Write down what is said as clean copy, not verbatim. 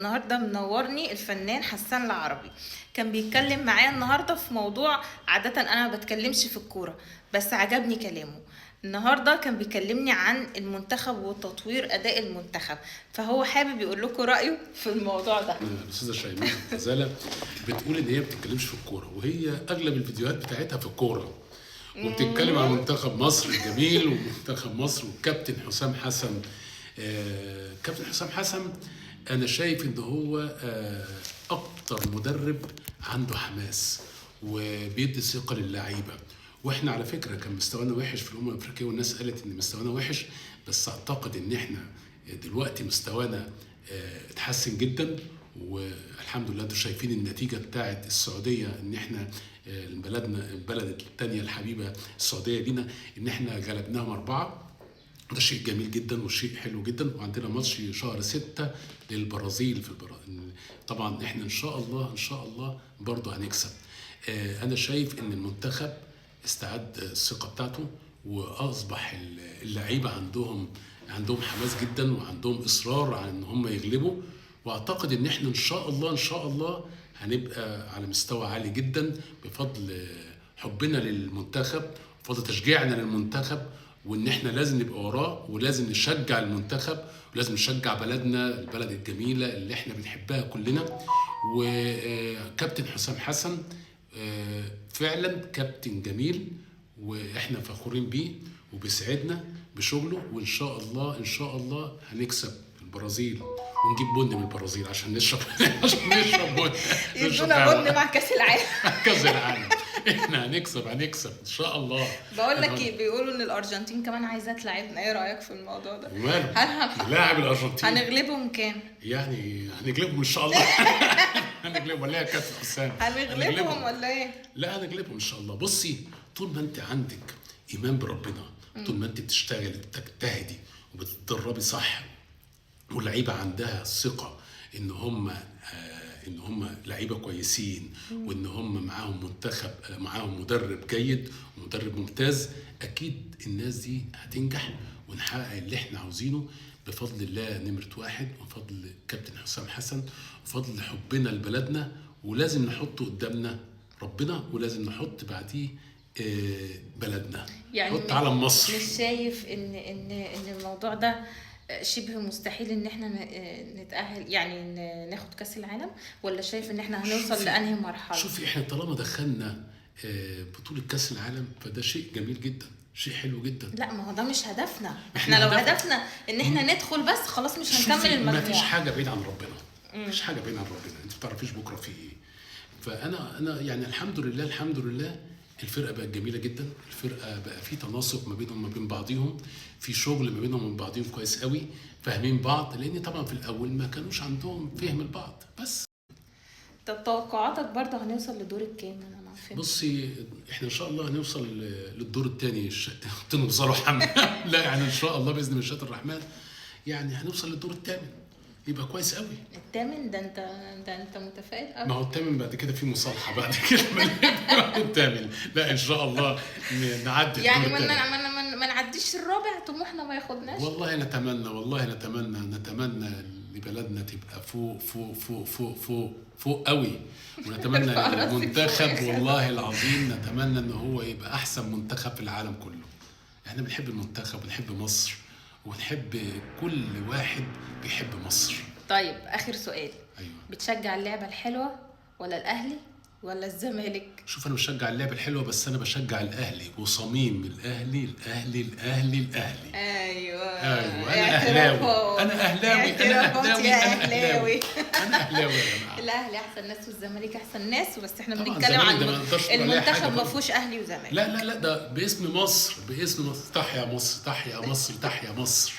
النهارده منورني الفنان حسان العربي. كان بيتكلم معايا النهارده في موضوع عادة انا ما بتكلمش في الكورة، بس عجبني كلامه. النهارده كان بيكلمني عن المنتخب وتطوير اداء المنتخب، فهو حابب يقول لكم رأيه في الموضوع ده. الاستاذه شيماء غزاله بتقول ان هي ما بتتكلمش في الكوره، وهي اغلب الفيديوهات بتاعتها في الكوره، وبتتكلم عن منتخب مصر الجميل ومنتخب مصر والكابتن حسام حسن. كابتن حسام حسن انا شايف ان هو اكتر مدرب عنده حماس وبيدي ثقه للعيبه. واحنا على فكره كان مستوانا وحش في الامم الافريقيه، والناس قالت ان مستوانا وحش، بس اعتقد ان احنا دلوقتي مستوانا اتحسن جدا. والحمد لله انتوا شايفين النتيجه بتاعت السعوديه، ان احنا بلدنا البلد الثانيه الحبيبه السعوديه لينا، ان احنا غلبناهم 4. ده شيء جميل جدا وشيء حلو جدا. وعندنا ماتش شهر 6 للبرازيل طبعا احنا ان شاء الله برضه هنكسب. انا شايف ان المنتخب استعد الثقه بتاعته، واصبح اللعيبه عندهم حماس جدا، وعندهم اصرار على ان هم يغلبوا. واعتقد ان احنا ان شاء الله هنبقى على مستوى عالي جدا بفضل حبنا للمنتخب، بفضل تشجيعنا للمنتخب، وان احنا لازم نبقى وراه، ولازم نشجع المنتخب، ولازم نشجع بلدنا، البلد الجميله اللي احنا بنحبها كلنا. وكابتن حسام حسن فعلا كابتن جميل، واحنا فخورين بيه وبيسعدنا بشغله. وان شاء الله هنكسب البرازيل ونجيب بن من البرازيل عشان نشرب بن. يدونا بن مع كاس العالم. كاس العالم احنا هنكسب ان شاء الله. بقول لك ايه، بيقولوا ان الارجنتين كمان عايزه تلعبنا، ايه رايك في الموضوع ده؟ وماله لاعب الارجنتين هنغلبهم كام؟ يعني هنغلبهم ان شاء الله. هنغلبهم ولا يا كابتن حسام؟ هنغلبهم ولا ايه؟ لا هنغلبهم ان شاء الله. بصي، طول ما انت عندك ايمان بربنا، طول ما انت بتشتغلي بتجتهدي وبتتدربي صح، واللعيبه عندها ثقه ان هم لعيبه كويسين، وان هم معاهم منتخب، معاهم مدرب جيد ومدرب ممتاز، اكيد الناس دي هتنجح ونحقق اللي احنا عاوزينه بفضل الله نمرة 1، وبفضل كابتن حسام حسن، وبفضل حبنا لبلدنا. ولازم نحط قدامنا ربنا، ولازم نحط بعديه بلدنا، يعني نحط علم مصر. مش شايف ان الموضوع ده شبه مستحيل ان احنا نتأهل، يعني ناخد كاس العالم، ولا شايف ان احنا هنوصل لانهي مرحله؟ شوفي، احنا طالما دخلنا بطوله كاس العالم فده شيء جميل جدا، شيء حلو جدا. لا، ما هو ده مش هدفنا. احنا لو هدفنا ان احنا ندخل بس خلاص مش هنكمل المجموعه. ما فيش حاجه بعيد عن ربنا، مفيش حاجه بعيد عن ربنا، انت ما بتعرفيش بكره في ايه. فانا يعني الحمد لله الفرقه بقت جميله جدا، الفرقه بقى في تناسق ما بينهم وما بين بعضيهم، في شغل ما بينهم وما بين بعضيهم كويس قوي، فاهمين بعض، لان طبعا في الاول ما كانوش عندهم فهم البعض. بس طب توقعاتك برضه هنوصل لدور الكام؟ انا ما فهمتش. بصي، احنا ان شاء الله هنوصل للدور الثاني، تنوصلوا حمد. لا يعني ان شاء الله باذن مشيئة الرحمن يعني هنوصل للدور الثامن، يبقى كويس قوي. الثامن ده انت متفائل قوي. ما هو الثامن بعد كده في مصالحه بعد كده. الثامن لا ان شاء الله نعدي يعني الدور الثامن. ما نعديش الرابع، طموحنا ما ياخدناش. والله نتمنى لبلدنا تبقى فوق قوي، ونتمنى المنتخب، والله العظيم نتمنى ان هو يبقى احسن منتخب في العالم كله. احنا بنحب المنتخب ونحب مصر، ونحب كل واحد بيحب مصر. طيب اخر سؤال. ايوه، بتشجع اللعبه الحلوه ولا الاهلي ولا الزمالك؟ شوف، انا بشجع اللعبه الحلوه، بس انا بشجع الاهلي وصميم الاهلي. ايوه انا اهلاوي انا اهلاوي يا جماعه. الاهلي احسن ناس والزمالك احسن ناس، بس احنا طبعاً بنتكلم عن المنتخب ما برضه. فيهوش اهلي وزمالك. لا ده باسم مصر، تحيا مصر، تحيا مصر، تحيا مصر.